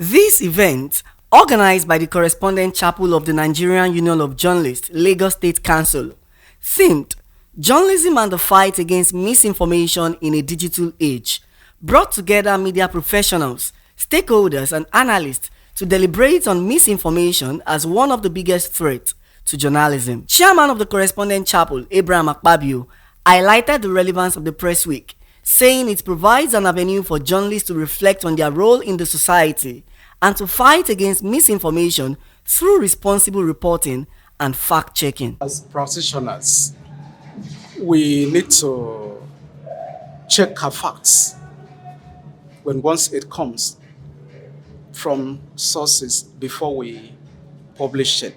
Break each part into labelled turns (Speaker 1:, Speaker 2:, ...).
Speaker 1: This event, organized by the Correspondent Chapel of the Nigerian Union of Journalists, Lagos State Council, themed Journalism and the Fight Against Misinformation in a Digital Age, brought together media professionals, stakeholders and analysts to deliberate on misinformation as one of the biggest threats to journalism. Chairman of the Correspondent Chapel, Abraham Akpabio, highlighted the relevance of the Press Week, saying it provides an avenue for journalists to reflect on their role in the society and to fight against misinformation through responsible reporting and fact-checking.
Speaker 2: As practitioners, we need to check our facts once it comes from sources before we publish it.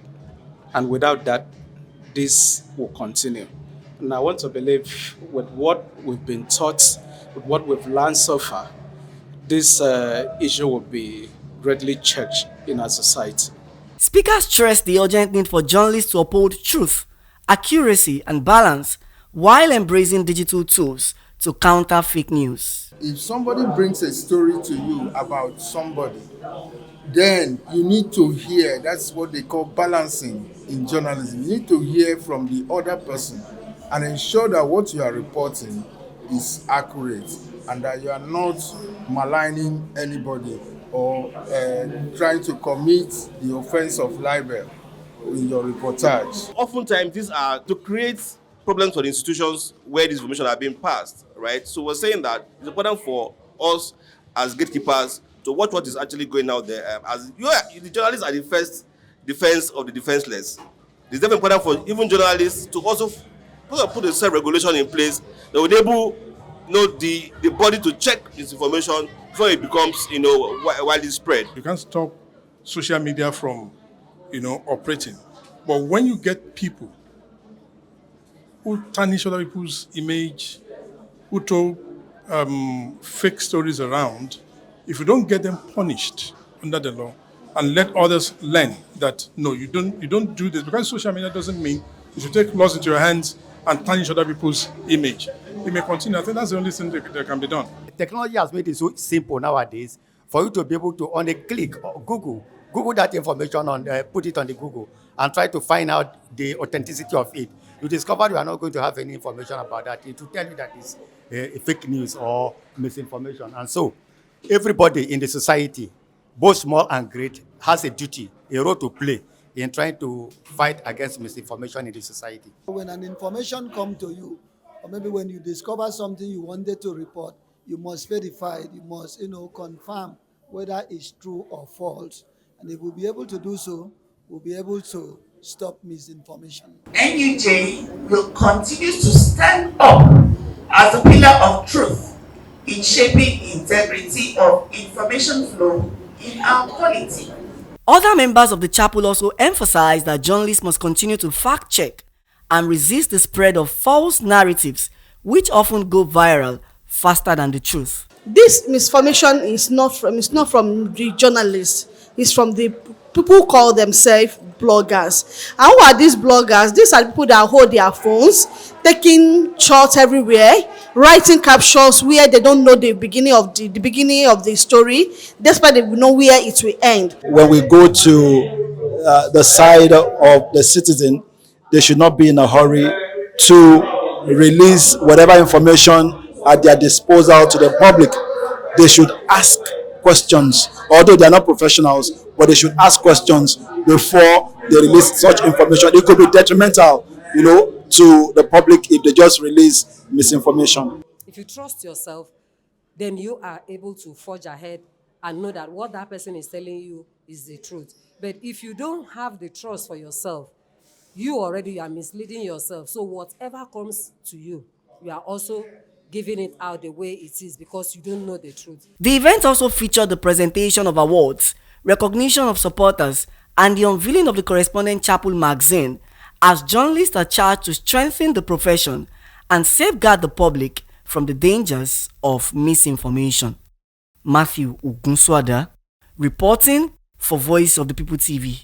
Speaker 2: And without that, this will continue. And I want to believe with what we've been taught, with what we've learned so far, this issue will be greatly checked in our society.
Speaker 1: Speakers stressed the urgent need for journalists to uphold truth, accuracy and balance while embracing digital tools to counter fake news.
Speaker 3: If somebody brings a story to you about somebody, then you need to hear, that's what they call balancing in journalism. You need to hear from the other person and ensure that what you are reporting is accurate and that you are not maligning anybody or trying to commit the offense of libel in your reportage.
Speaker 4: Oftentimes, these are to create problems for the institutions where this information are being passed, right? So we're saying that it's important for us as gatekeepers to watch what is actually going out there. As the journalists are the first defense of the defenseless. It's definitely important for even journalists to also put a self-regulation in place that will enable the body to check this information before it becomes widely spread.
Speaker 5: You can't stop social media from operating, but when you get people who tarnish other people's image, who throw fake stories around, if you don't get them punished under the law and let others learn that no, you don't do this, because social media doesn't mean you should take laws into your hands and tarnish other people's image. It may continue. I think that's the only thing that can be done.
Speaker 6: Technology has made it so simple nowadays for you to be able to, on a click, Google that information, put it on the Google, and try to find out the authenticity of it. You discover you are not going to have any information about that. It will tell you that it's fake news or misinformation. And so, everybody in the society, both small and great, has a duty, a role to play in trying to fight against misinformation in the society.
Speaker 7: When an information comes to you, or maybe when you discover something you wanted to report, you must verify it, you must confirm whether it's true or false. And if we'll be able to do so, we'll be able to stop misinformation.
Speaker 8: NUJ will continue to stand up as a pillar of truth in shaping integrity of information flow in our polity.
Speaker 1: Other members of the chapel also emphasized that journalists must continue to fact-check and resist the spread of false narratives, which often go viral faster than the truth.
Speaker 9: This misinformation is not from the journalists, it's from the people who call themselves bloggers. And who are these bloggers? These are people that hold their phones, taking shots everywhere, writing captions where they don't know the beginning of the story, despite they know where it will end.
Speaker 10: When we go to the side of the citizen, they should not be in a hurry to release whatever information at their disposal to the public. They should ask questions, although they are not professionals, but they should ask questions before they release such information. It could be detrimental, to the public if they just release misinformation.
Speaker 11: If you trust yourself, then you are able to forge ahead and know that what that person is telling you is the truth. But if you don't have the trust for yourself, you already are misleading yourself. So whatever comes to you, you are also giving it out the way it is because you don't know the truth.
Speaker 1: The event also featured the presentation of awards, recognition of supporters, and the unveiling of the Correspondent Chapel magazine, as journalists are charged to strengthen the profession and safeguard the public from the dangers of misinformation. Matthew Ugunswada, reporting for Voice of the People TV.